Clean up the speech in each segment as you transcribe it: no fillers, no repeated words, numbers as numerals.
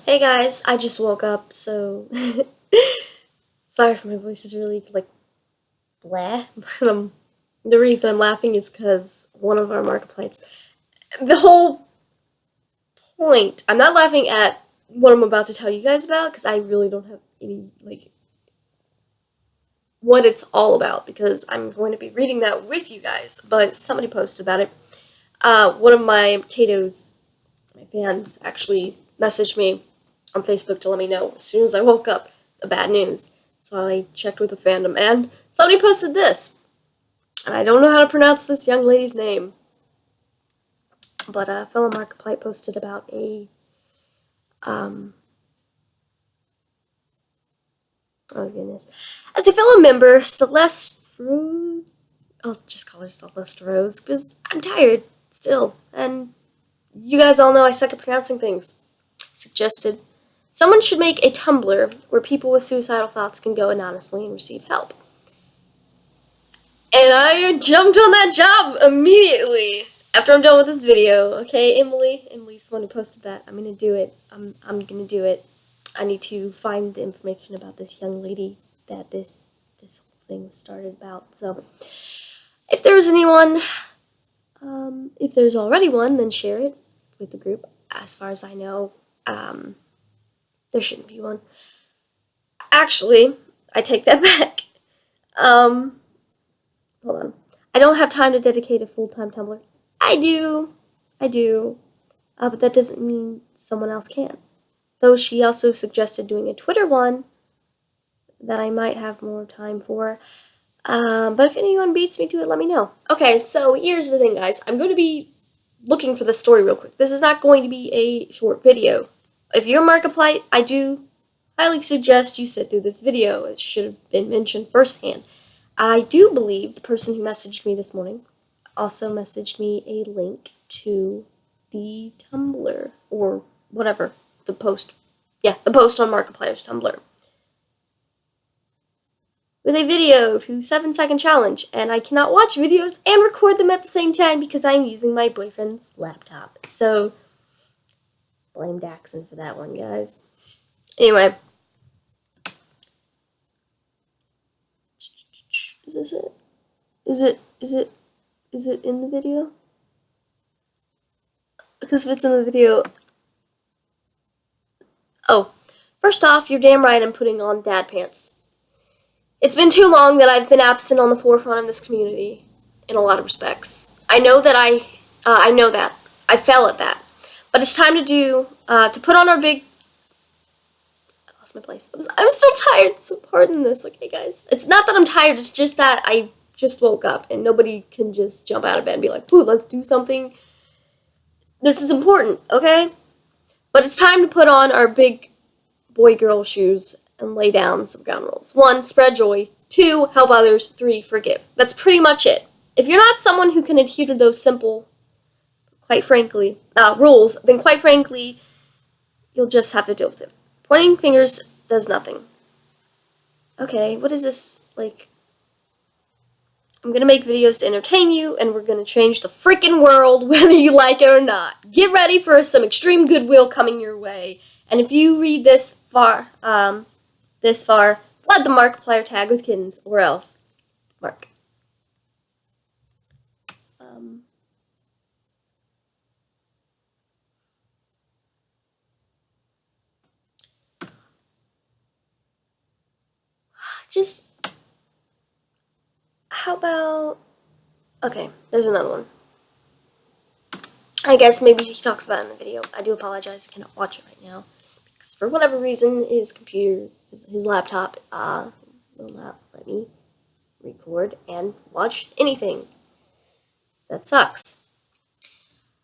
Hey guys, I just woke up, so sorry if my voice is really like blah. But the reason I'm laughing is because one of our markiplites. The whole point. I'm not laughing at what I'm about to tell you guys about because I really don't have any what it's all about because I'm going to be reading that with you guys. But somebody posted about it. One of my potatoes, my fans actually messaged me on Facebook to let me know as soon as I woke up the bad news. So I checked with the fandom, and somebody posted this. And I don't know how to pronounce this young lady's name, but a fellow Markiplier posted about a oh goodness, as a fellow member, Celeste Rose. I'll just call her Celeste Rose because I'm tired still, and you guys all know I suck at pronouncing things. Suggested someone should make a Tumblr where people with suicidal thoughts can go anonymously and receive help. And I jumped on that job immediately after I'm done with this video. Okay, Emily's the one who posted that. I'm gonna do it. I'm gonna do it. I need to find the information about this young lady that this whole thing was started about. So, if there's anyone, if there's already one, then share it with the group. As far as I know, there shouldn't be one. Actually, I take that back. Hold on. I don't have time to dedicate a full-time Tumblr. I do, but that doesn't mean someone else can. Though she also suggested doing a Twitter one that I might have more time for. But if anyone beats me to it, let me know. Okay, so here's the thing, guys. I'm going to be looking for the story real quick. This is not going to be a short video. If you're Markiplier, I do highly suggest you sit through this video. It should have been mentioned firsthand. I do believe the person who messaged me this morning also messaged me a link to the Tumblr, or whatever, the post. Yeah, the post on Markiplier's Tumblr. With a video to 7-second challenge, and I cannot watch videos and record them at the same time because I'm using my boyfriend's laptop. So, blame Daxon for that one, guys. Anyway. Is this it? Is it in the video? Because if it's in the video... Oh, first off, you're damn right I'm putting on dad pants. It's been too long that I've been absent on the forefront of this community, in a lot of respects. I know that I fell at that. But it's time to put on our big... I lost my place. I'm still tired, so pardon this, okay, guys? It's not that I'm tired, it's just that I just woke up, and nobody can just jump out of bed and be like, ooh, let's do something. This is important, okay? But it's time to put on our big boy-girl shoes and lay down some ground rules. 1, spread joy. 2, help others. 3, forgive. That's pretty much it. If you're not someone who can adhere to those simple, quite frankly, rules, then quite frankly, you'll just have to deal with it. Pointing fingers does nothing. Okay, what is this, like... I'm gonna make videos to entertain you, and we're gonna change the freaking world, whether you like it or not. Get ready for some extreme goodwill coming your way. And if you read this far, flood the Markiplier tag with kittens, or else. Mark. Just... How about... Okay, there's another one. I guess maybe he talks about it in the video. I do apologize, I cannot watch it right now. Because for whatever reason, his computer, his laptop, will not let me record and watch anything. So that sucks.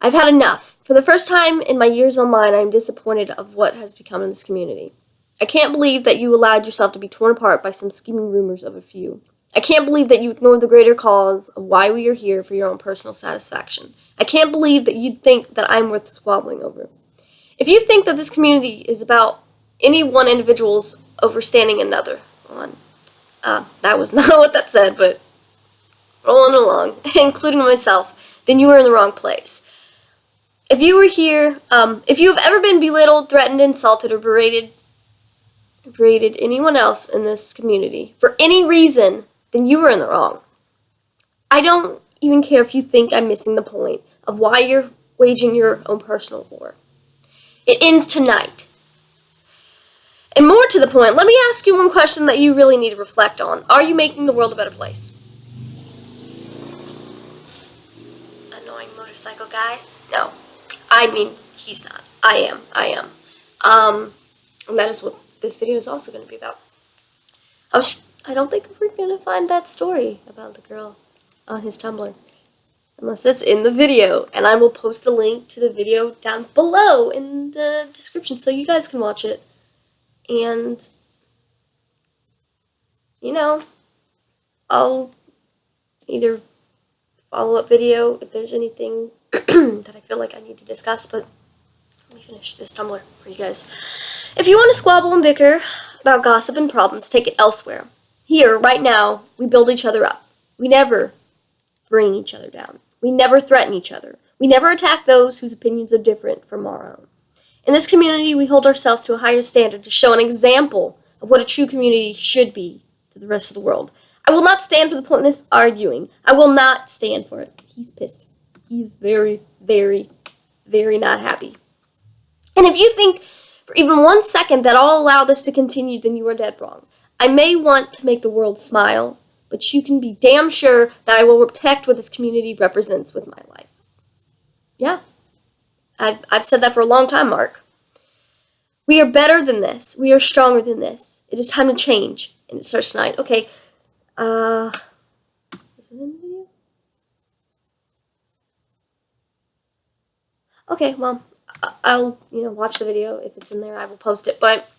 I've had enough. For the first time in my years online, I am disappointed of what has become in this community. I can't believe that you allowed yourself to be torn apart by some scheming rumors of a few. I can't believe that you ignored the greater cause of why we are here for your own personal satisfaction. I can't believe that you'd think that I'm worth squabbling over. If you think that this community is about any one individual's overstanding another on, that was not what that said, but rolling along, including myself, then you are in the wrong place. If you were here, if you have ever been belittled, threatened, insulted, or berated anyone else in this community for any reason, then you were in the wrong. I don't even care if you think I'm missing the point of why you're waging your own personal war. It ends tonight. And more to the point, let me ask you one question that you really need to reflect on. Are you making the world a better place? Annoying motorcycle guy? No. I mean, he's not. I am. And that is what this video is also going to be about. I don't think we're going to find that story about the girl on his Tumblr. Unless it's in the video. And I will post a link to the video down below in the description so you guys can watch it. And, you know, I'll either follow-up video if there's anything that I feel like I need to discuss, but let me finish this Tumblr for you guys. If you want to squabble and bicker about gossip and problems, take it elsewhere. Here, right now, we build each other up. We never bring each other down. We never threaten each other. We never attack those whose opinions are different from our own. In this community, we hold ourselves to a higher standard to show an example of what a true community should be to the rest of the world. I will not stand for the pointless arguing. I will not stand for it. He's pissed. He's very, very, very not happy. And if you think for even 1 second that I'll allow this to continue, then you are dead wrong. I may want to make the world smile, but you can be damn sure that I will protect what this community represents with my life. Yeah. I've said that for a long time, Mark. We are better than this. We are stronger than this. It is time to change. And it starts tonight. Okay. Is it in the video? Okay, well, I'll, watch the video. If it's in there, I will post it. But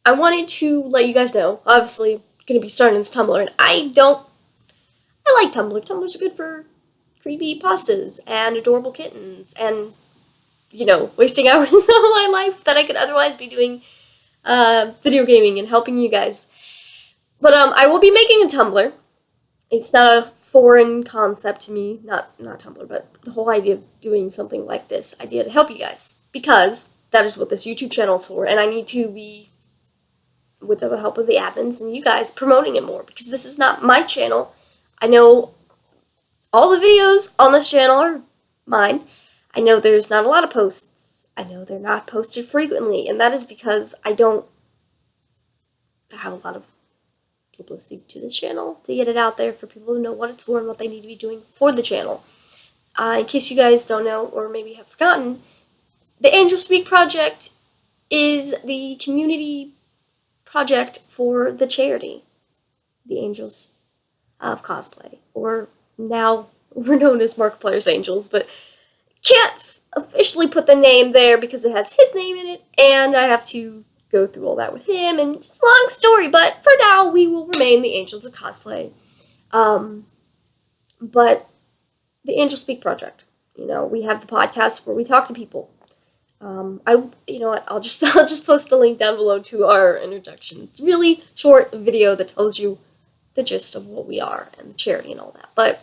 I wanted to let you guys know, obviously, going to be starting this Tumblr, and I like Tumblr. Tumblr's good for creepy pastas and adorable kittens and, wasting hours of my life that I could otherwise be doing video gaming and helping you guys. But I will be making a Tumblr. It's not a foreign concept to me, not Tumblr, but the whole idea of doing something like this idea to help you guys, because that is what this YouTube channel is for, and I need to be, with the help of the admins and you guys, promoting it more, because this is not my channel. I know all the videos on this channel are mine. I know there's not a lot of posts. I know they're not posted frequently, and that is because I don't have a lot of publicity to this channel to get it out there for people to know what it's for and what they need to be doing for the channel. In case you guys don't know, or maybe have forgotten, the Angel Speak project is the community project for the charity, the Angels of Cosplay, or now we're known as Markiplites Angels, but can't officially put the name there because it has his name in it, and I have to go through all that with him, and it's a long story, but for now, we will remain the Angels of Cosplay. But the Angel Speak project, we have the podcast where we talk to people. You know what, I'll just post a link down below to our introduction. It's a really short video that tells you the gist of what we are and the charity and all that, but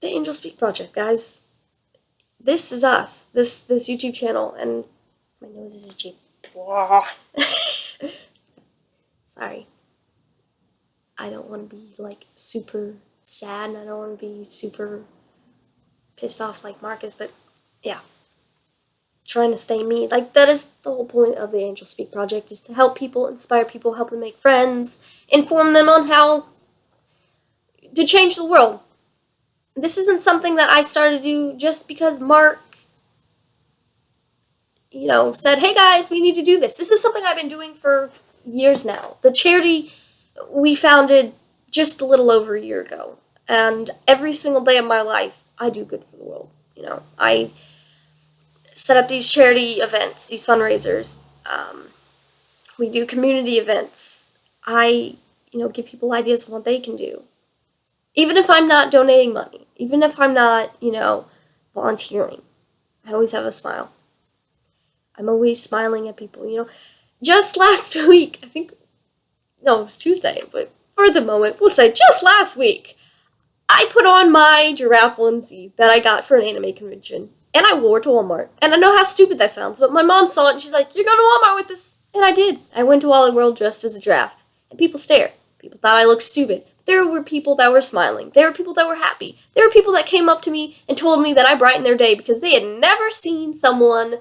the Angel Speak project, guys, this is us, this YouTube channel, and my nose is itchy. Sorry. I don't want to be, super sad, and I don't want to be super pissed off like Marcus, but, yeah. Trying to stay me. That is the whole point of the Angel Speak project, is to help people, inspire people, help them make friends, inform them on how to change the world. This isn't something that I started to do just because Mark said, hey guys, we need to do this. This is something I've been doing for years now. The charity we founded just a little over a year ago. And every single day of my life, I do good for the world. I set up these charity events, these fundraisers. We do community events. I, give people ideas of what they can do. Even if I'm not donating money. Even if I'm not, volunteering. I always have a smile. I'm always smiling at people, Just last week, it was Tuesday, but for the moment, we'll say just last week, I put on my giraffe onesie that I got for an anime convention, and I wore it to Walmart. And I know how stupid that sounds, but my mom saw it, and she's like, "You're going to Walmart with this." And I did. I went to Wally World dressed as a giraffe, and people stared. People thought I looked stupid. There were people that were smiling. There were people that were happy. There were people that came up to me and told me that I brightened their day because they had never seen someone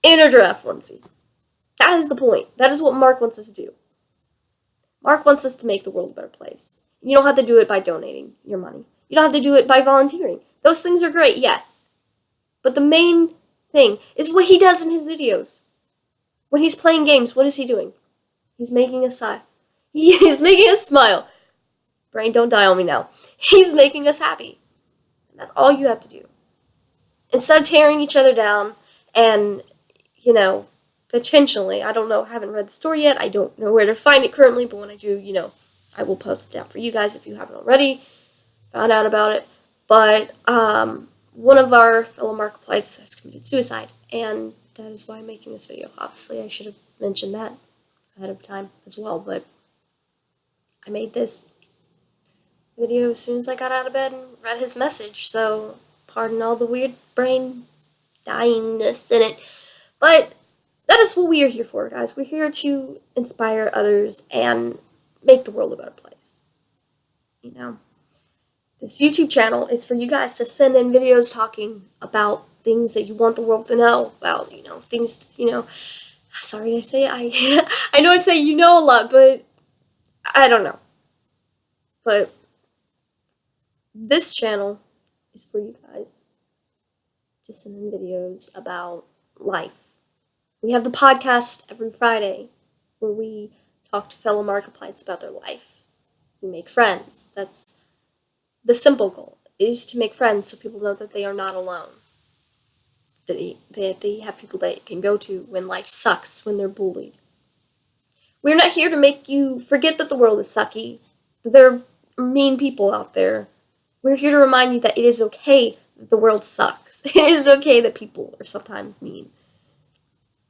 in a giraffe onesie. That is the point. That is what Mark wants us to do. Mark wants us to make the world a better place. You don't have to do it by donating your money. You don't have to do it by volunteering. Those things are great, yes. But the main thing is what he does in his videos. When he's playing games, what is he doing? He's making us sigh. He is making us smile. Brain, don't die on me now. He's making us happy. And that's all you have to do. Instead of tearing each other down and, potentially, I don't know, I haven't read the story yet. I don't know where to find it currently, but when I do, I will post it down for you guys if you haven't already found out about it. But one of our fellow markiplites has committed suicide, and that is why I'm making this video. Obviously, I should have mentioned that ahead of time as well, but I made this video as soon as I got out of bed and read his message, so pardon all the weird brain dyingness in it. But that is what we are here for, guys. We're here to inspire others and make the world a better place. This YouTube channel is for you guys to send in videos talking about things that you want the world to know about, things, sorry I say I know I say a lot, but I don't know. But this channel is for you guys to send in videos about life. We have the podcast every Friday where we talk to fellow markiplites about their life. We make friends. That's the simple goal, is to make friends so people know that they are not alone. That they have people they can go to when life sucks, when they're bullied. We're not here to make you forget that the world is sucky, that there are mean people out there. We're here to remind you that it is okay that the world sucks. It is okay that people are sometimes mean.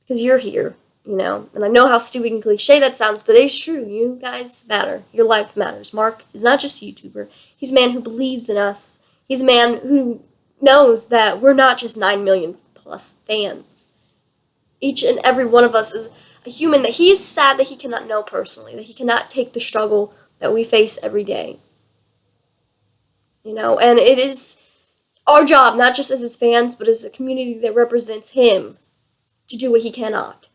Because you're here, and I know how stupid and cliche that sounds, but it's true. You guys matter. Your life matters. Mark is not just a YouTuber. He's a man who believes in us. He's a man who knows that we're not just 9 million plus fans. Each and every one of us is a human that he is sad that he cannot know personally, that he cannot take the struggle that we face every day. And it is our job, not just as his fans, but as a community that represents him, to do what he cannot.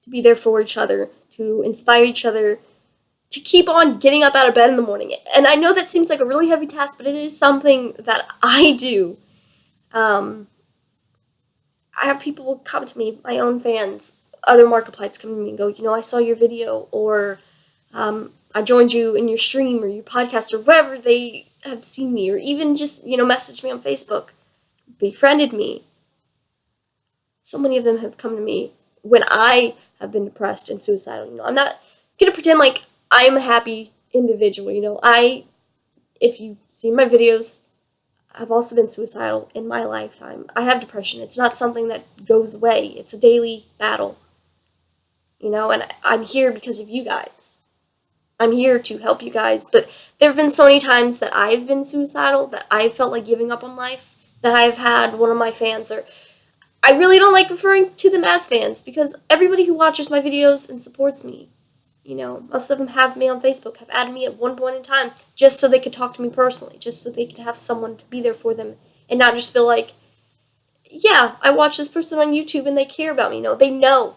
To be there for each other, to inspire each other, to keep on getting up out of bed in the morning. And I know that seems like a really heavy task, but it is something that I do. I have people come to me, my own fans, other markiplites come to me and go, I saw your video, or I joined you in your stream or your podcast, or wherever they have seen me, or even just, messaged me on Facebook, befriended me. So many of them have come to me when I have been depressed and suicidal. I'm not going to pretend like I'm a happy individual. If you see my videos, I've also been suicidal in my lifetime. I have depression. It's not something that goes away. It's a daily battle. And I'm here because of you guys. I'm here to help you guys. But there have been so many times that I've been suicidal, that I felt like giving up on life, that I've had one of my fans, or I really don't like referring to them as fans, because everybody who watches my videos and supports me, most of them have me on Facebook, have added me at one point in time, just so they could talk to me personally, just so they could have someone to be there for them, and not just feel like, yeah, I watch this person on YouTube and they care about me. No, they know.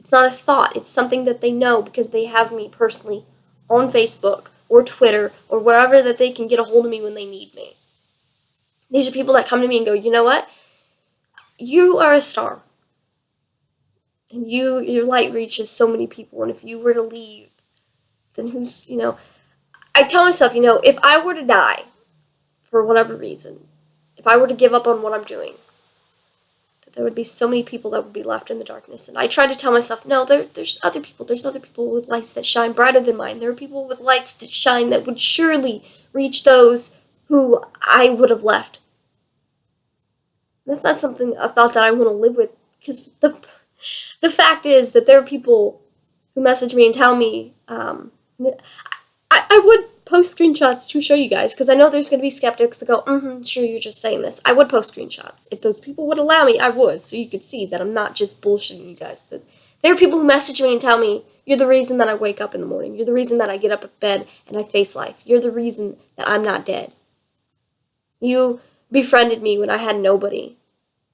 It's not a thought. It's something that they know because they have me personally on Facebook or Twitter or wherever that they can get a hold of me when they need me. These are people that come to me and go, you know what? You are a star. And your light reaches so many people. And if you were to leave, then who's, I tell myself, if I were to die for whatever reason, if I were to give up on what I'm doing, that there would be so many people that would be left in the darkness. And I try to tell myself, no, there's other people. There's other people with lights that shine brighter than mine. There are people with lights that shine that would surely reach those who I would have left. That's not a thought that I want to live with, because the fact is that there are people who message me and tell me, I would post screenshots to show you guys, because I know there's going to be skeptics that go, sure, you're just saying this. I would post screenshots. If those people would allow me, I would, so you could see that I'm not just bullshitting you guys. That there are people who message me and tell me, you're the reason that I wake up in the morning. You're the reason that I get up at bed and I face life. You're the reason that I'm not dead. You befriended me when I had nobody.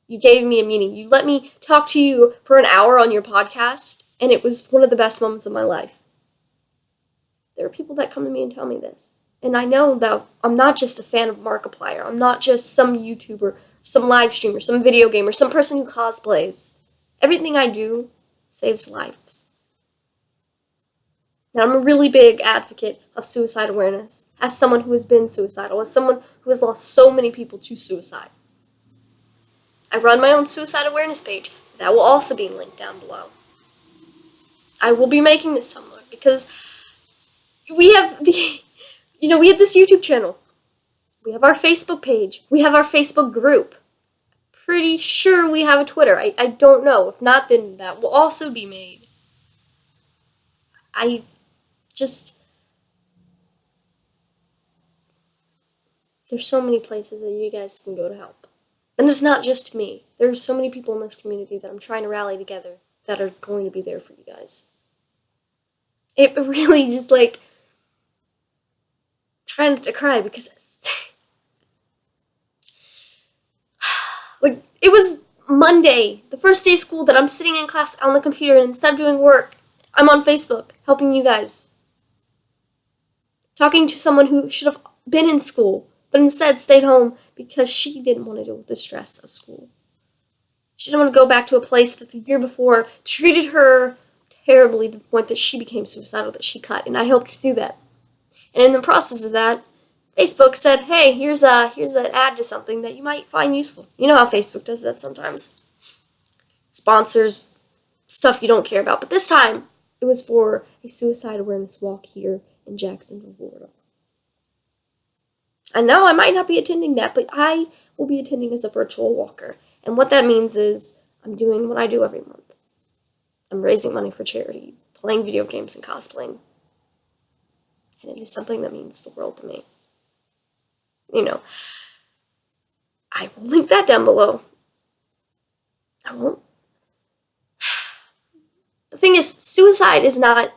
You gave me a meaning. You let me talk to you for an hour on your podcast, and it was one of the best moments of my life. There are people that come to me and tell me this. And I know that I'm not just a fan of Markiplier. I'm not just some YouTuber, some live streamer, some video gamer, some person who cosplays. Everything I do saves lives. And I'm a really big advocate of suicide awareness, as someone who has been suicidal, as someone who has lost so many people to suicide. I run my own suicide awareness page. That will also be linked down below. I will be making this Tumblr because we have we have this YouTube channel. We have our Facebook page. We have our Facebook group. Pretty sure we have a Twitter. I don't know. If not, then that will also be made. There's so many places that you guys can go to help. And it's not just me. There are so many people in this community that I'm trying to rally together that are going to be there for you guys. It really just trying not to cry because it was Monday, the first day of school, that I'm sitting in class on the computer, and instead of doing work, I'm on Facebook helping you guys. Talking to someone who should have been in school, but instead stayed home because she didn't want to deal with the stress of school. She didn't want to go back to a place that the year before treated her terribly to the point that she became suicidal, that she cut, and I helped her through that. And in the process of that, Facebook said, hey, here's an ad to something that you might find useful. You know how Facebook does that sometimes. Sponsors stuff you don't care about. But this time, it was for a suicide awareness walk here in Jacksonville, Florida. I know I might not be attending that, but I will be attending as a virtual walker. And what that means is I'm doing what I do every month. I'm raising money for charity, playing video games and cosplaying. And it is something that means the world to me. I will link that down below. I won't. The thing is, suicide is not...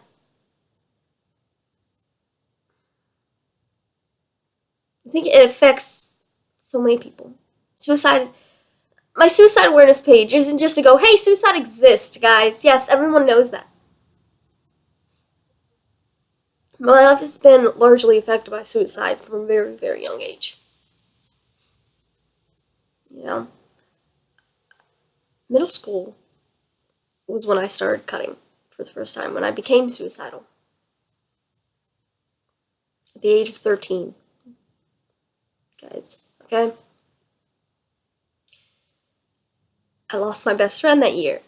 I think it affects so many people. My suicide awareness page isn't just to go, hey, suicide exists, guys. Yes, everyone knows that. My life has been largely affected by suicide from a very, very young age. Middle school was when I started cutting for the first time, when I became suicidal. At the age of 13. Guys, okay? I lost my best friend that year.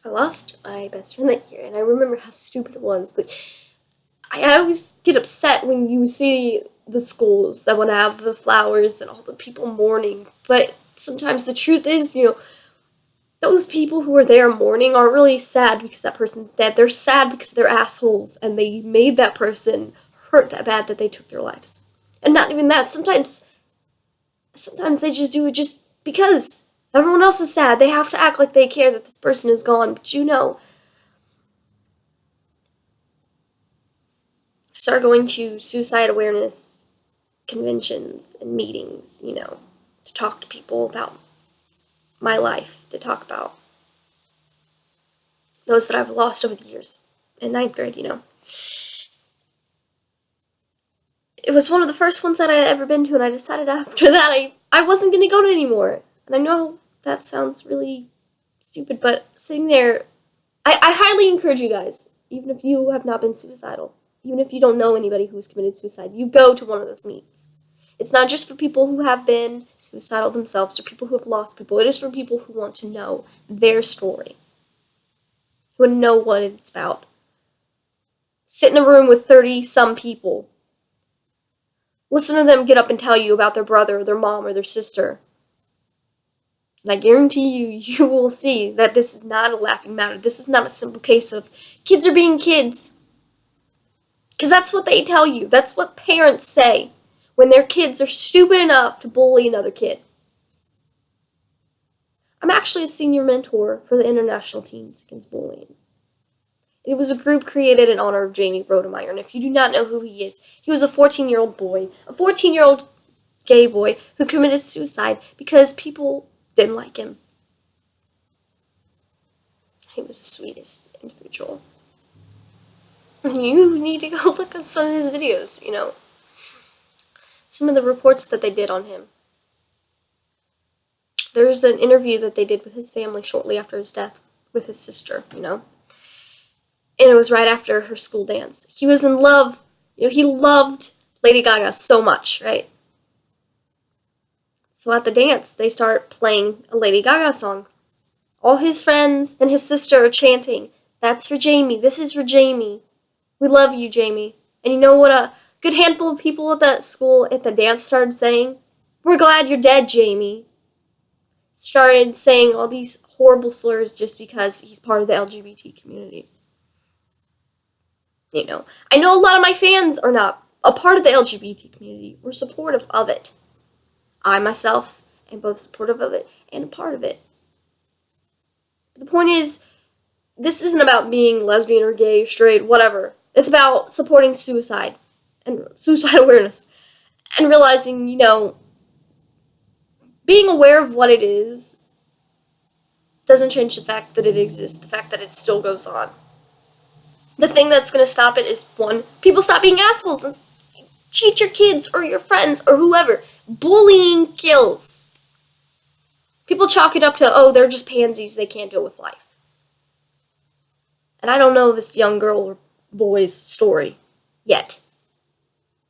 I lost my best friend that year, and I remember how stupid it was. I always get upset when you see the schools that want to have the flowers and all the people mourning, but sometimes the truth is, those people who are there mourning aren't really sad because that person's dead. They're sad because they're assholes, and they made that person hurt that bad that they took their lives. And not even that, sometimes they just do it just because. Everyone else is sad. They have to act like they care that this person is gone. But I started going to suicide awareness conventions and meetings, to talk to people about my life, to talk about those that I've lost over the years. In 9th grade, It was one of the first ones that I had ever been to, and I decided after that I wasn't going to go to it anymore. And I know that sounds really stupid, but sitting there, I highly encourage you guys, even if you have not been suicidal, even if you don't know anybody who's committed suicide, you go to one of those meets. It's not just for people who have been suicidal themselves or people who have lost people. It is for people who want to know their story, who want to know what it's about. Sit in a room with 30-some people. Listen to them get up and tell you about their brother or their mom or their sister. And I guarantee you, you will see that this is not a laughing matter. This is not a simple case of kids are being kids. Because that's what they tell you. That's what parents say when their kids are stupid enough to bully another kid. I'm actually a senior mentor for the International Teens Against Bullying. It was a group created in honor of Jamie Brodemeyer, and if you do not know who he is, he was a 14-year-old boy, a 14-year-old gay boy who committed suicide because people didn't like him. He was the sweetest individual. You need to go look up some of his videos, some of the reports that they did on him. There's an interview that they did with his family shortly after his death with his sister, And it was right after her school dance. He was in love. He loved Lady Gaga so much, right? So at the dance, they start playing a Lady Gaga song. All his friends and his sister are chanting, "That's for Jamie. This is for Jamie. We love you, Jamie." And you know what a good handful of people at that school at the dance started saying? "We're glad you're dead, Jamie." Started saying all these horrible slurs just because he's part of the LGBT community. I know a lot of my fans are not a part of the LGBT community. We're supportive of it. I myself am both supportive of it and a part of it. But the point is, this isn't about being lesbian or gay or straight, whatever. It's about supporting suicide and suicide awareness and realizing, being aware of what it is doesn't change the fact that it exists, the fact that it still goes on. The thing that's going to stop it is, one, people stop being assholes and teach your kids or your friends or whoever. Bullying kills. People chalk it up to, oh, they're just pansies, they can't deal with life. And I don't know this young girl or boy's story yet.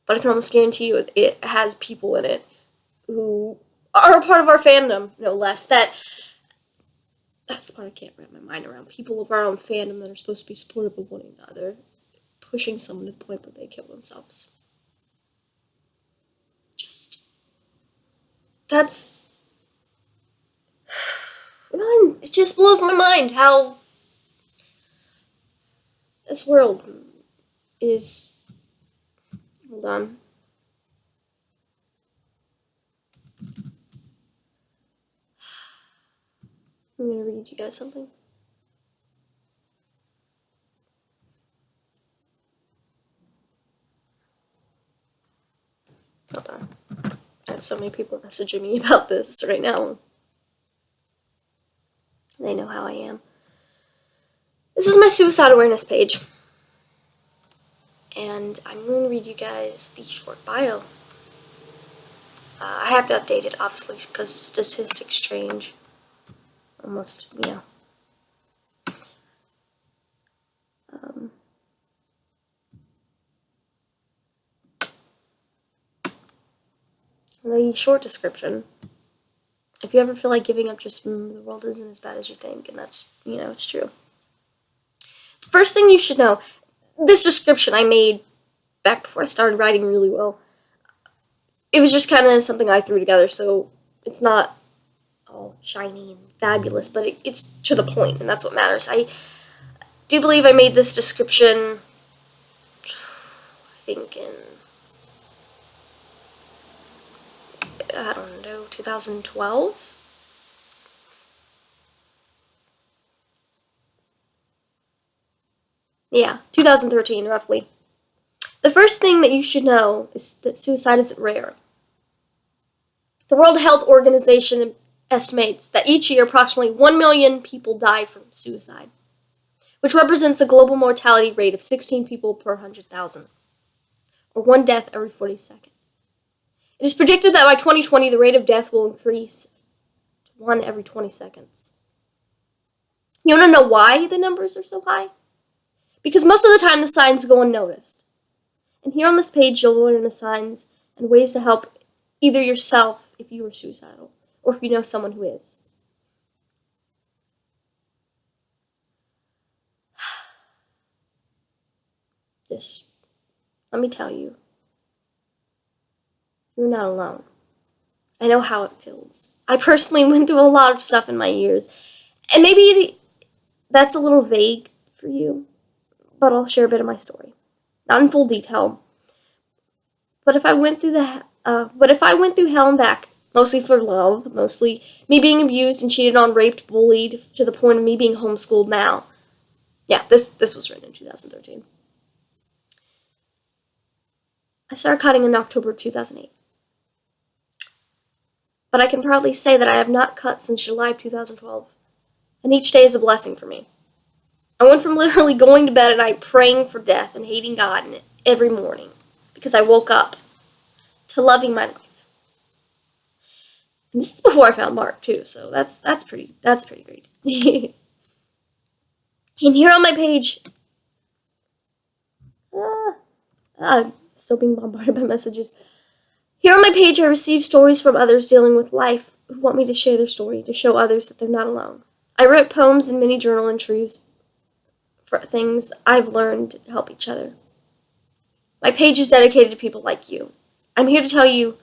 But I can almost guarantee you it has people in it who are a part of our fandom, no less. That's the part I can't wrap my mind around. People of our own fandom that are supposed to be supportive of one another, pushing someone to the point that they kill themselves. It just blows my mind how this world is. Hold on. I'm gonna read you guys something. Hold on. I have so many people messaging me about this right now. They know how I am. This is my suicide awareness page. And I'm going to read you guys the short bio. I have to update it, obviously, because statistics change. Almost, The short description. If you ever feel like giving up, just the world isn't as bad as you think, and that's, it's true. The first thing you should know, this description I made back before I started writing really well. It was just kind of something I threw together, so it's not all shiny and fabulous, but it's to the point, and that's what matters. I do believe I made this description, I think in, 2012? Yeah, 2013, roughly. The first thing that you should know is that suicide isn't rare. The World Health Organization estimates that each year approximately 1 million people die from suicide, which represents a global mortality rate of 16 people per 100,000, or 1 death every 40 seconds. It is predicted that by 2020, the rate of death will increase to 1 every 20 seconds. You want to know why the numbers are so high? Because most of the time the signs go unnoticed. And here on this page, you'll learn the signs and ways to help either yourself if you are suicidal, or if you know someone who is. Just let me tell you, you're not alone. I know how it feels. I personally went through a lot of stuff in my years. And maybe that's a little vague for you, but I'll share a bit of my story. Not in full detail. But if I went through hell and back, mostly for love, mostly me being abused and cheated on, raped, bullied, to the point of me being homeschooled now. Yeah, this was written in 2013. I started cutting in October of 2008. But I can proudly say that I have not cut since July of 2012. And each day is a blessing for me. I went from literally going to bed at night praying for death and hating God every morning because I woke up to loving my life. And this is before I found Mark too, so that's pretty great. And here on my page, I'm still being bombarded by messages. Here on my page, I receive stories from others dealing with life who want me to share their story, to show others that they're not alone. I wrote poems and many journal entries for things I've learned to help each other. My page is dedicated to people like you. I'm here to tell you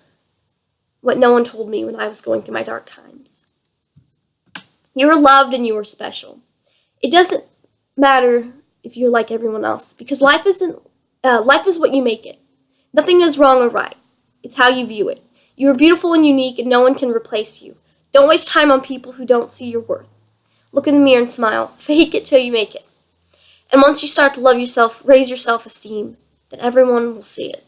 what no one told me when I was going through my dark times. You're loved and you are special. It doesn't matter if you're like everyone else, because life is what you make it. Nothing is wrong or right. It's how you view it. You are beautiful and unique, and no one can replace you. Don't waste time on people who don't see your worth. Look in the mirror and smile. Fake it till you make it. And once you start to love yourself, raise your self-esteem, then everyone will see it.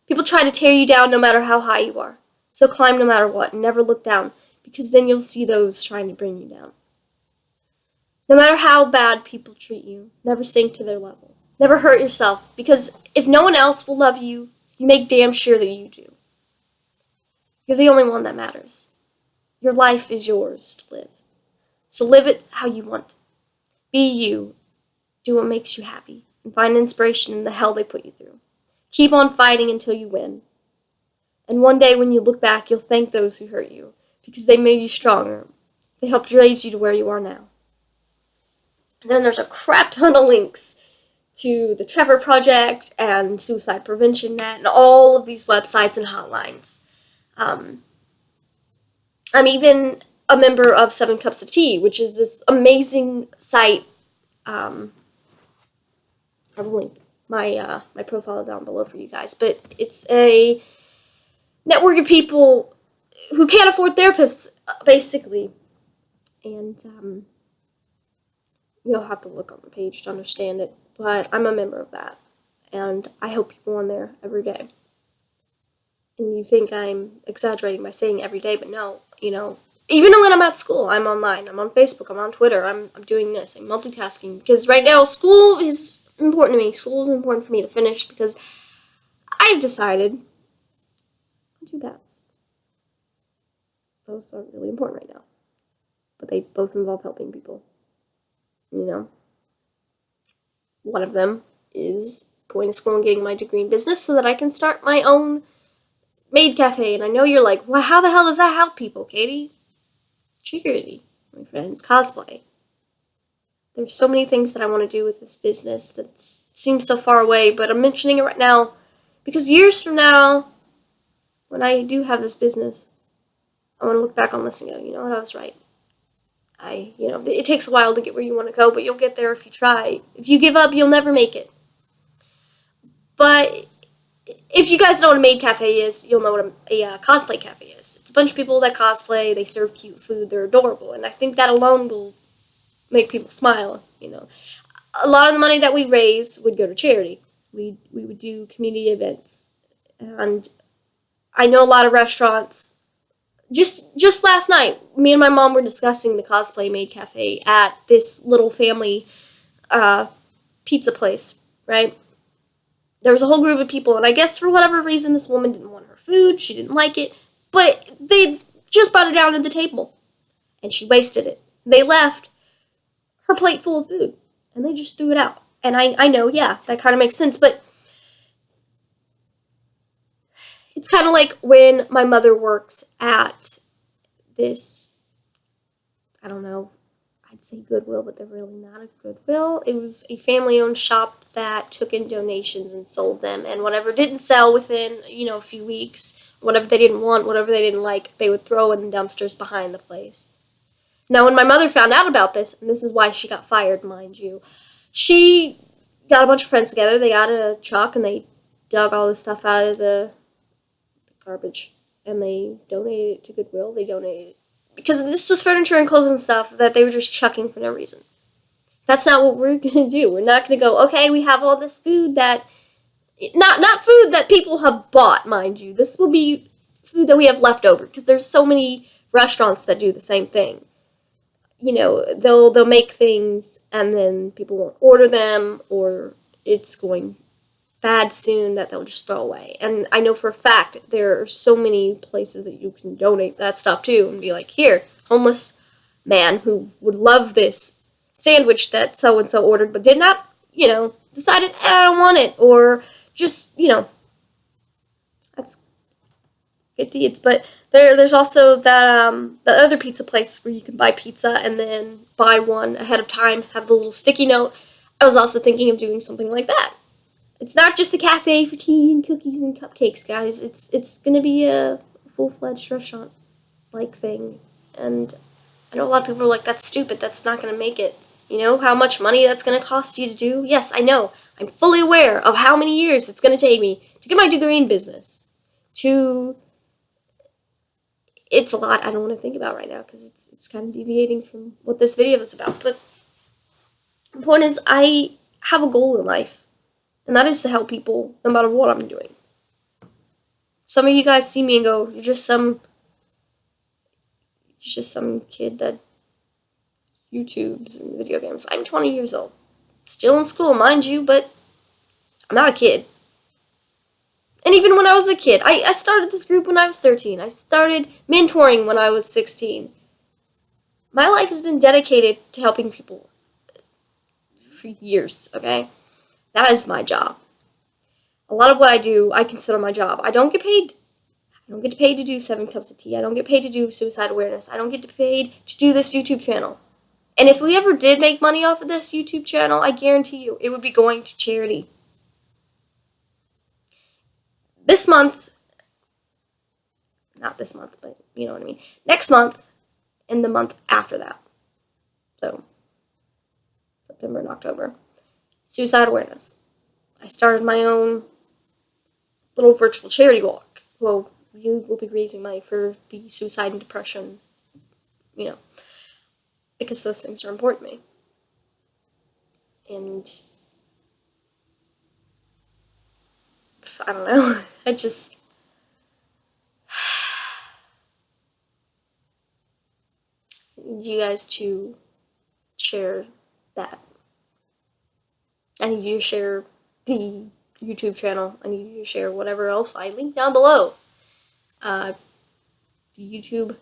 People try to tear you down no matter how high you are. So climb no matter what, and never look down, because then you'll see those trying to bring you down. No matter how bad people treat you, never sink to their level. Never hurt yourself, because if no one else will love you, you make damn sure that you do. You're the only one that matters. Your life is yours to live. So live it how you want. Be you. Do what makes you happy, and find inspiration in the hell they put you through. Keep on fighting until you win. And one day when you look back, you'll thank those who hurt you, because they made you stronger. They helped raise you to where you are now. And then there's a crap ton of links to the Trevor Project and Suicide Prevention Net and all of these websites and hotlines. I'm even a member of 7 Cups of Tea, which is this amazing site. I will link my profile down below for you guys. But it's a network of people who can't afford therapists, basically. And you'll have to look on the page to understand it. But I'm a member of that. And I help people on there every day. And you think I'm exaggerating by saying every day, but no, even when I'm at school, I'm online, I'm on Facebook, I'm on Twitter, I'm doing this, I'm multitasking, because right now school is important to me. School is important for me to finish, because I've decided on 2 paths. Those aren't really important right now, but they both involve helping people, One of them is going to school and getting my degree in business so that I can start my own maid cafe. And I know you're like, well, how the hell does that help people, Katie? Security, my friends, cosplay. There's so many things that I want to do with this business that seems so far away, but I'm mentioning it right now because years from now, when I do have this business, I want to look back on this and go, you know what, I was right. It takes a while to get where you want to go, but you'll get there if you try. If you give up, you'll never make it. But if you guys know what a maid cafe is, you'll know what a cosplay cafe is. It's a bunch of people that cosplay, they serve cute food, they're adorable, and I think that alone will make people smile, A lot of the money that we raise would go to charity. We would do community events, and I know a lot of restaurants. Just last night, me and my mom were discussing the cosplay maid cafe at this little family pizza place, right? There was a whole group of people, and I guess for whatever reason, this woman didn't want her food. She didn't like it, but they just brought it down to the table, and she wasted it. They left her plate full of food, and they just threw it out. And I know, yeah, that kind of makes sense, but it's kind of like when my mother works at this, I don't know, I'd say Goodwill, but they're really not a Goodwill. It was a family-owned shop that took in donations and sold them, and whatever didn't sell within, a few weeks, whatever they didn't want, whatever they didn't like, they would throw in the dumpsters behind the place. Now, when my mother found out about this, and this is why she got fired, mind you, she got a bunch of friends together, they got a truck, and they dug all this stuff out of the garbage, and they donated it to Goodwill. They donated it because this was furniture and clothes and stuff that they were just chucking for no reason. That's not what we're going to do. We're not going to go, okay, we have all this food that, not food that people have bought, mind you. This will be food that we have left over, because there's so many restaurants that do the same thing. They'll make things, and then people won't order them, or it's going bad soon that they'll just throw away. And I know for a fact there are so many places that you can donate that stuff to and be like, here, homeless man who would love this sandwich that so-and-so ordered but did not, decided, I don't want it, or just, that's good deeds. But there's also that the other pizza place where you can buy pizza and then buy one ahead of time, have the little sticky note. I was also thinking of doing something like that. It's not just a cafe for tea and cookies and cupcakes, guys. It's going to be a full-fledged restaurant-like thing. And I know a lot of people are like, that's stupid. That's not going to make it. You know how much money that's going to cost you to do? Yes, I know. I'm fully aware of how many years it's going to take me to get my degree in business. It's a lot I don't want to think about right now because it's kind of deviating from what this video is about. But the point is, I have a goal in life. And that is to help people no matter what I'm doing. Some of you guys see me and go, you're just some kid that YouTubes and video games. I'm 20 years old. Still in school, mind you, but I'm not a kid. And even when I was a kid, I started this group when I was 13. I started mentoring when I was 16. My life has been dedicated to helping people for years, okay? That is my job. A lot of what I do, I consider my job. I don't get paid. I don't get paid to do 7 cups of tea. I don't get paid to do suicide awareness. I don't get paid to do this YouTube channel. And if we ever did make money off of this YouTube channel, I guarantee you it would be going to charity. This month, not this month, but you know what I mean. Next month and the month after that. So, September and October. Suicide awareness. I started my own little virtual charity walk. Well, you will be raising money for the suicide and depression, because those things are important to me. And I don't know. I just need you guys to share that. I need you to share the YouTube channel. I need you to share whatever else I link down below. The YouTube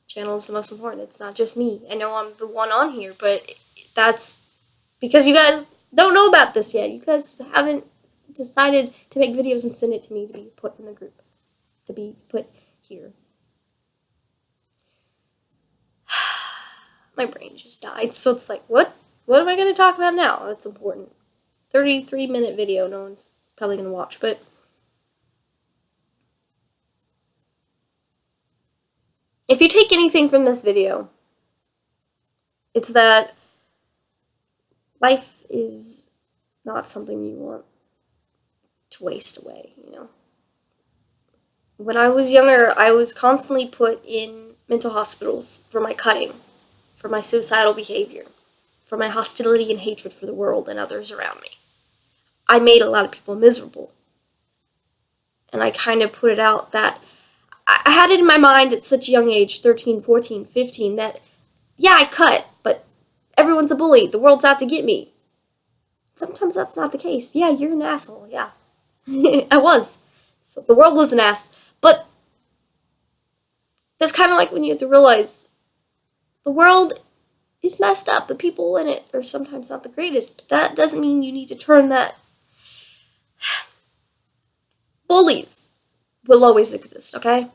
channel is the most important. It's not just me. I know I'm the one on here, but that's because you guys don't know about this yet. You guys haven't decided to make videos and send it to me to be put in the group. To be put here. My brain just died, so it's like, what am I going to talk about now? That's important. 33-minute video, no one's probably going to watch, but if you take anything from this video, it's that life is not something you want to waste away, When I was younger, I was constantly put in mental hospitals for my cutting, for my suicidal behavior, for my hostility and hatred for the world and others around me. I made a lot of people miserable. And I kind of put it out that I had it in my mind at such a young age, 13, 14, 15, that, yeah, I cut, but everyone's a bully. The world's out to get me. Sometimes that's not the case. Yeah, you're an asshole. Yeah. I was. So the world was an ass. But that's kind of like when you have to realize the world is messed up. The people in it are sometimes not the greatest. That doesn't mean you need to turn that. Bullies will always exist, okay?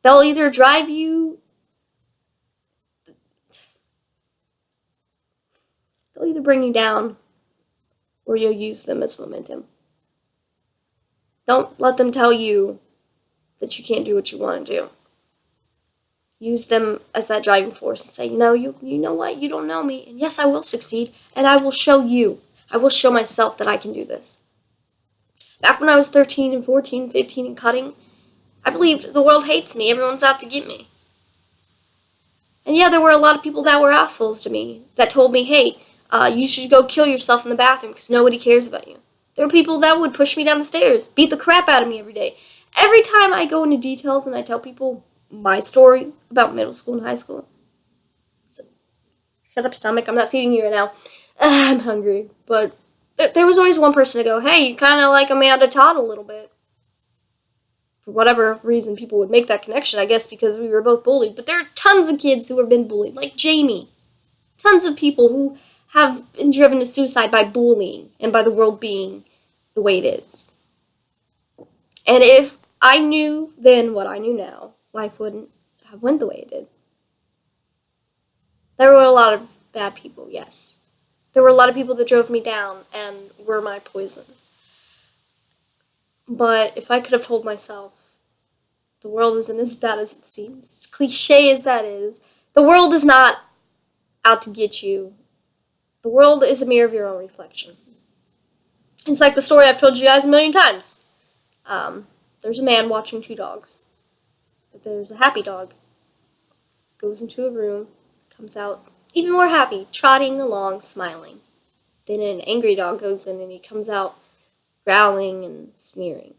They'll either drive you either bring you down or you'll use them as momentum. Don't let them tell you that you can't do what you want to do. Use them as that driving force and say, you know what, you don't know me, and yes, I will succeed, and I will show you. I will show myself that I can do this. Back when I was 13 and 14, 15 and cutting, I believed the world hates me, everyone's out to get me. And yeah, there were a lot of people that were assholes to me, that told me, hey, you should go kill yourself in the bathroom because nobody cares about you. There were people that would push me down the stairs, beat the crap out of me every day. Every time I go into details and I tell people my story about middle school and high school. So, shut up, stomach. I'm not feeding you right now. I'm hungry. But there was always one person to go, hey, you kind of like Amanda Todd a little bit. For whatever reason, people would make that connection, I guess because we were both bullied. But there are tons of kids who have been bullied, like Jamie. Tons of people who have been driven to suicide by bullying and by the world being the way it is. And if I knew then what I knew now, life wouldn't have went the way it did. There were a lot of bad people, yes. There were a lot of people that drove me down and were my poison. But if I could have told myself, the world isn't as bad as it seems, as cliche as that is, the world is not out to get you. The world is a mirror of your own reflection. It's like the story I've told you guys a million times. There's a man watching two dogs. But there's a happy dog. Goes into a room, comes out even more happy, trotting along, smiling. Then an angry dog goes in and he comes out growling and sneering.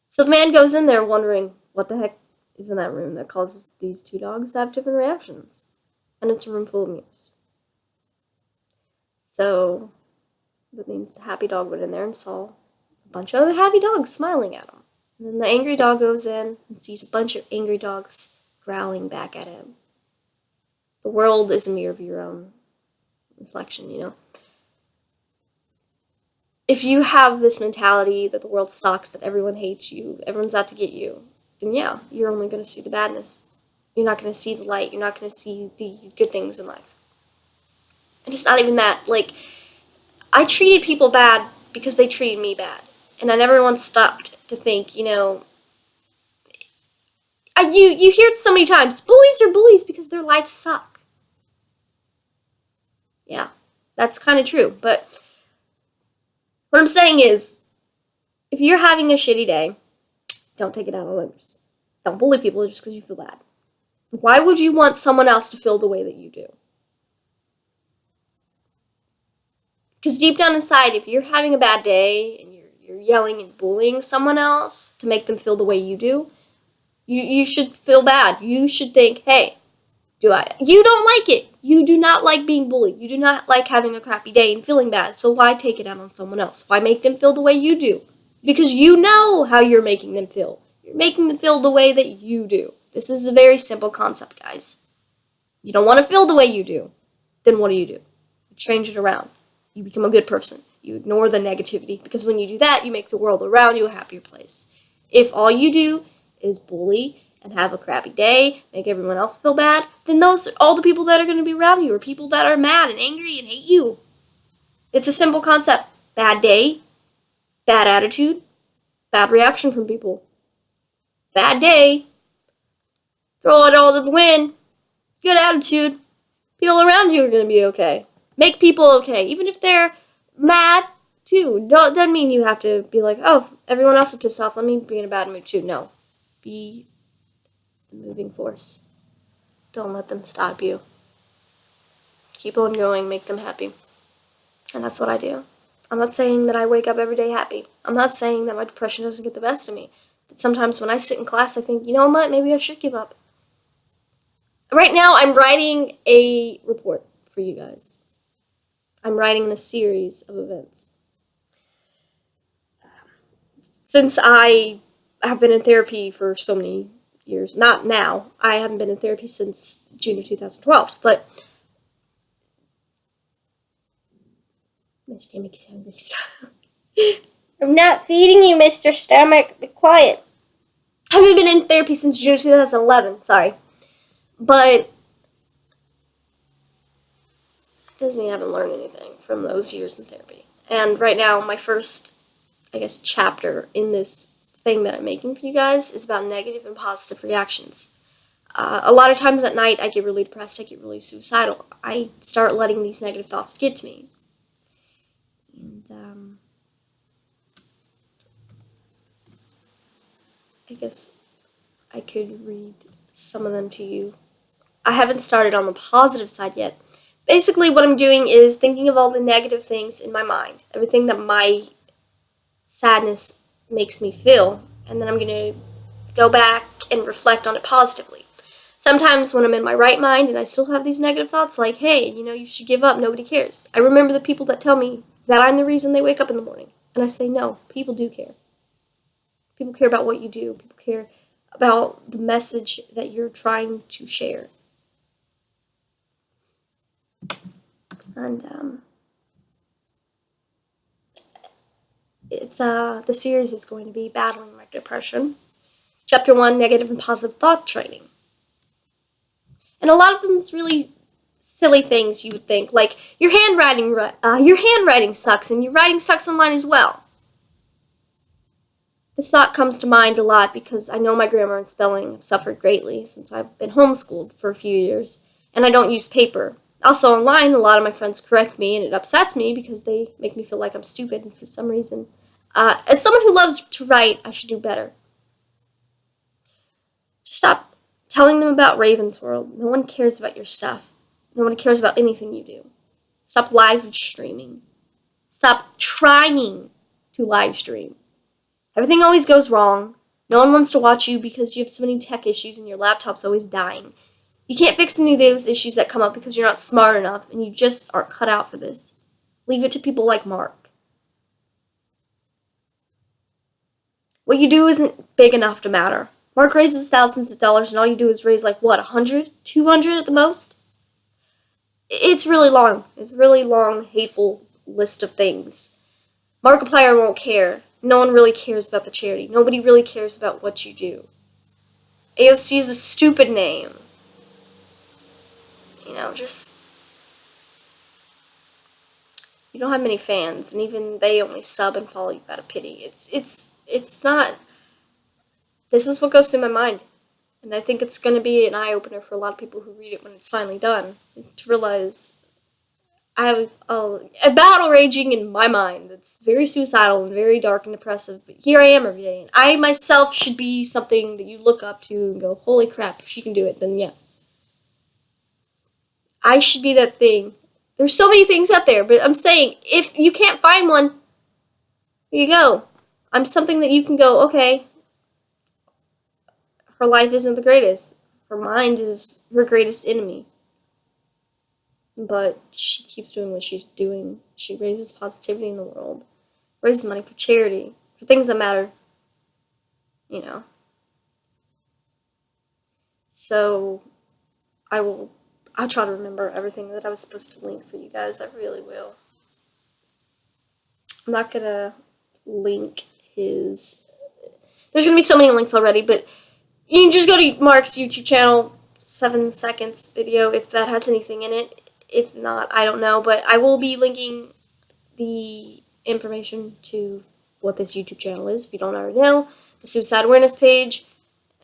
So the man goes in there wondering what the heck is in that room that causes these two dogs to have different reactions. And it's a room full of mirrors. So that means the happy dog went in there and saw a bunch of other happy dogs smiling at him. And then the angry dog goes in and sees a bunch of angry dogs growling back at him. The world is a mirror of your own reflection, you know. If you have this mentality that the world sucks, that everyone hates you, everyone's out to get you, then yeah, you're only going to see the badness. You're not going to see the light. You're not going to see the good things in life. And it's not even that. Like, I treated people bad because they treated me bad. And I never once stopped to think, you hear it so many times, bullies are bullies because their lives suck. Yeah, that's kind of true. But what I'm saying is, if you're having a shitty day, don't take it out on others. Don't bully people just because you feel bad. Why would you want someone else to feel the way that you do? Because deep down inside, if you're having a bad day and you're yelling and bullying someone else to make them feel the way you do, you should feel bad. You should think, hey, you don't like it. You do not like being bullied. You do not like having a crappy day and feeling bad. So why take it out on someone else? Why make them feel the way you do? Because you know how you're making them feel. You're making them feel the way that you do. This is a very simple concept, guys. You don't want to feel the way you do. Then what do? You change it around. You become a good person. You ignore the negativity. Because when you do that, you make the world around you a happier place. If all you do is bully and have a crappy day, make everyone else feel bad, then those are all the people that are going to be around you are people that are mad and angry and hate you. It's a simple concept. Bad day, bad attitude, bad reaction from people. Bad day, throw it all to the wind, good attitude. People around you are going to be okay. Make people okay, even if they're mad too. Doesn't mean you have to be like, oh, everyone else is pissed off, let me be in a bad mood too. No. Be the moving force. Don't let them stop you. Keep on going, make them happy. And that's what I do. I'm not saying that I wake up every day happy. I'm not saying that my depression doesn't get the best of me. But sometimes when I sit in class, I think, you know what, maybe I should give up. Right now, I'm writing a report for you guys. I'm writing a series of events. Since I have been in therapy for so many years, not now, I haven't been in therapy since June of 2012, but my stomach is hungry, so I'm not feeding you, Mr. Stomach. Be quiet. I haven't been in therapy since June 2011, sorry. But doesn't mean I haven't learned anything from those years in therapy. And right now, my first, I guess, chapter in this thing that I'm making for you guys is about negative and positive reactions. A lot of times at night, I get really depressed, I get really suicidal. I start letting these negative thoughts get to me. And, I guess I could read some of them to you. I haven't started on the positive side yet. Basically, what I'm doing is thinking of all the negative things in my mind, everything that my sadness makes me feel, and then I'm going to go back and reflect on it positively. Sometimes when I'm in my right mind and I still have these negative thoughts, like, hey, you should give up, nobody cares. I remember the people that tell me that I'm the reason they wake up in the morning. And I say, no, people do care. People care about what you do. People care about the message that you're trying to share. And, the series is going to be Battling My Depression. Chapter 1, Negative and Positive Thought Training. And a lot of them is really silly things you would think, like your handwriting sucks, and your writing sucks online as well. This thought comes to mind a lot because I know my grammar and spelling have suffered greatly since I've been homeschooled for a few years, and I don't use paper. Also online, a lot of my friends correct me, and it upsets me because they make me feel like I'm stupid, and for some reason, as someone who loves to write, I should do better. Just stop telling them about Raven's World. No one cares about your stuff. No one cares about anything you do. Stop live streaming. Stop trying to live stream. Everything always goes wrong. No one wants to watch you because you have so many tech issues and your laptop's always dying. You can't fix any of those issues that come up because you're not smart enough and you just aren't cut out for this. Leave it to people like Mark. What you do isn't big enough to matter. Mark raises thousands of dollars and all you do is raise like, what, 100? 200 at the most? It's really long. It's a really long, hateful list of things. Markiplier won't care. No one really cares about the charity. Nobody really cares about what you do. AOC is a stupid name. Just... You don't have many fans, and even they only sub and follow you out of pity. It's not... This is what goes through my mind. And I think it's going to be an eye-opener for a lot of people who read it when it's finally done. To realize I have a battle raging in my mind that's very suicidal and very dark and depressive. But here I am every day. And I myself should be something that you look up to and go, holy crap, if she can do it, then yeah. I should be that thing. There's so many things out there, but I'm saying, if you can't find one, here you go. I'm something that you can go, okay, her life isn't the greatest. Her mind is her greatest enemy. But she keeps doing what she's doing. She raises positivity in the world. Raises money for charity. For things that matter. So, I'll try to remember everything that I was supposed to link for you guys. I really will. I'm not gonna link his... There's gonna be so many links already, but you can just go to Mark's YouTube channel, 7 seconds video, if that has anything in it. If not, I don't know, but I will be linking the information to what this YouTube channel is, if you don't already know, the suicide awareness page,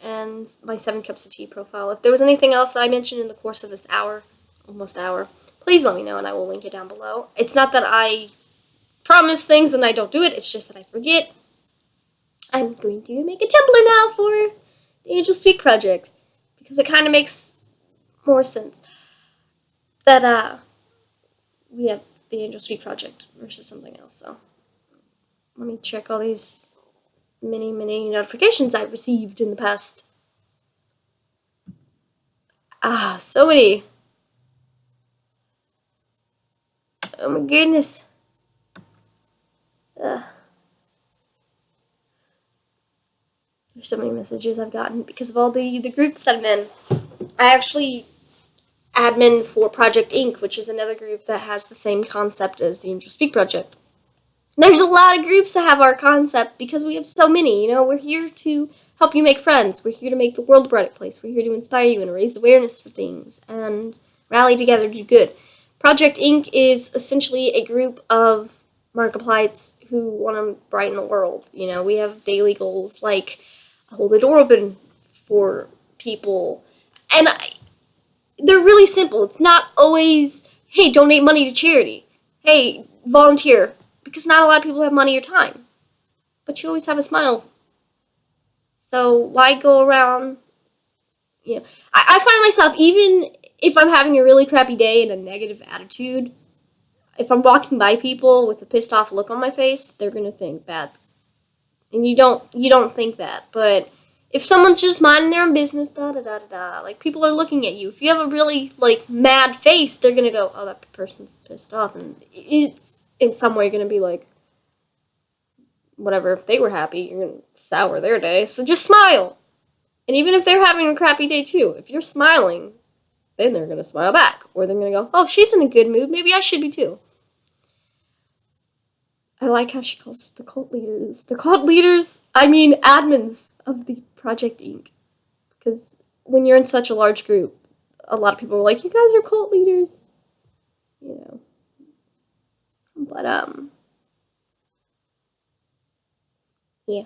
and my 7 Cups of Tea profile. If there was anything else that I mentioned in the course of this hour, almost hour, please let me know and I will link it down below. It's not that I promise things and I don't do it, it's just that I forget. I'm going to make a Tumblr now for the Angel Speak project, because it kind of makes more sense that we have the Angel Speak project versus something else. So let me check all these many notifications I've received in the past. So many. Oh my goodness. There's so many messages I've gotten because of all the groups that I'm in. I actually admin for Project Inc., which is another group that has the same concept as the Angel Speak project. There's a lot of groups that have our concept because we have so many. We're here to help you make friends. We're here to make the world a brighter place. We're here to inspire you and raise awareness for things and rally together to do good. Project Inc. is essentially a group of markiplites who want to brighten the world. You know, we have daily goals like hold the door open for people, and they're really simple. It's not always, hey, donate money to charity. Hey, volunteer. Because not a lot of people have money or time. But you always have a smile. So why go around, you know. I find myself, even if I'm having a really crappy day and a negative attitude, if I'm walking by people with a pissed off look on my face, they're gonna think bad. And you don't think that. But if someone's just minding their own business, da da da da da, like people are looking at you. If you have a really like mad face, they're gonna go, oh, that person's pissed off, and it's in some way gonna be like, whatever. If they were happy, you're gonna sour their day. So just smile. And even if they're having a crappy day too, if you're smiling, then they're gonna smile back, or they're gonna go, oh, she's in a good mood. Maybe I should be too. I like how she calls us the cult leaders. The cult leaders, I mean admins of the Project Inc. Because when you're in such a large group, a lot of people are like, you guys are cult leaders. You know. But, yeah.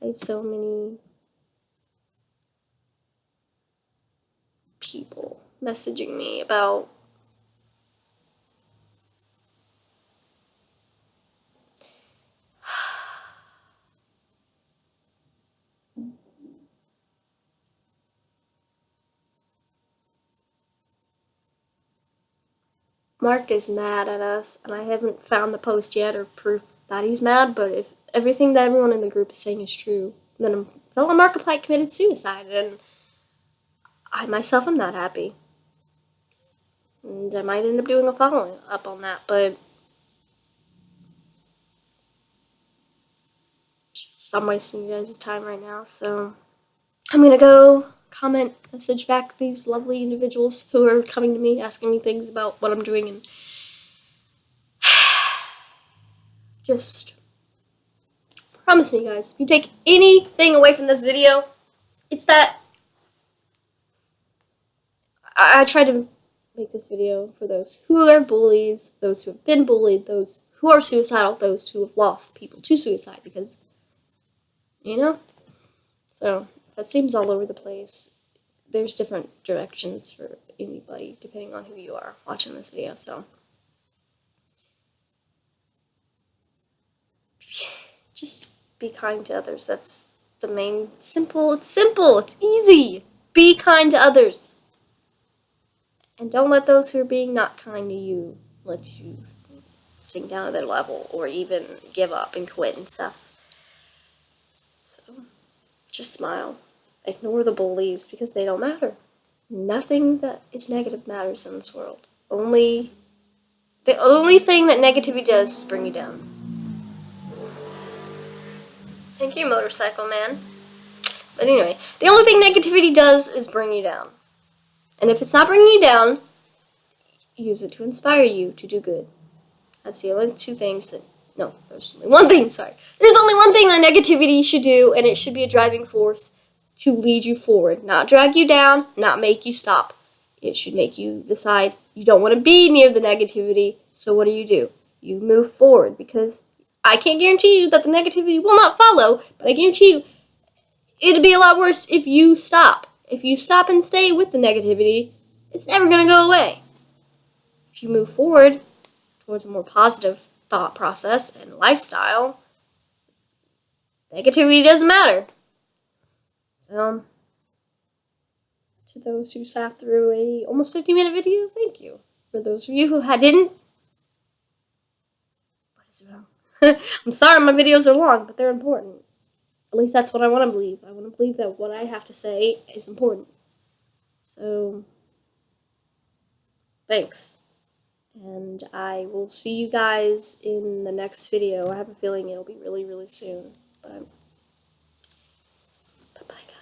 I have so many people messaging me about Mark is mad at us, and I haven't found the post yet or proof that he's mad, but if everything that everyone in the group is saying is true, then a fellow Markiplite committed suicide, and I myself am not happy. And I might end up doing a follow-up on that, but I'm wasting you guys' time right now, so I'm gonna go message back these lovely individuals who are coming to me, asking me things about what I'm doing, and just promise me, guys, if you take anything away from this video, it's that I tried to make this video for those who are bullies, those who have been bullied, those who are suicidal, those who have lost people to suicide, because, you know, so that seems all over the place. There's different directions for anybody, depending on who you are watching this video, so just be kind to others. That's the main it's simple, it's easy. Be kind to others. And don't let those who are being not kind to you let you sink down to their level or even give up and quit and stuff. So just smile. Ignore the bullies because they don't matter. Nothing that is negative matters in this world. The only thing that negativity does is bring you down. Thank you, motorcycle man. But anyway, the only thing negativity does is bring you down. And if it's not bringing you down, use it to inspire you to do good. That's the only two things that... No, there's only one thing, sorry. There's only one thing that negativity should do, and it should be a driving force to lead you forward. Not drag you down, not make you stop. It should make you decide you don't want to be near the negativity, so what do? You move forward, because I can't guarantee you that the negativity will not follow, but I guarantee you it'd be a lot worse if you stop. If you stop and stay with the negativity, it's never going to go away. If you move forward towards a more positive thought process and lifestyle, negativity doesn't matter. So, to those who sat through a almost 50-minute video, thank you. For those of you who didn't, what is wrong? I'm sorry my videos are long, but they're important. At least that's what I want to believe. I want to believe that what I have to say is important. So, thanks. And I will see you guys in the next video. I have a feeling it'll be really, really soon. But bye-bye, guys.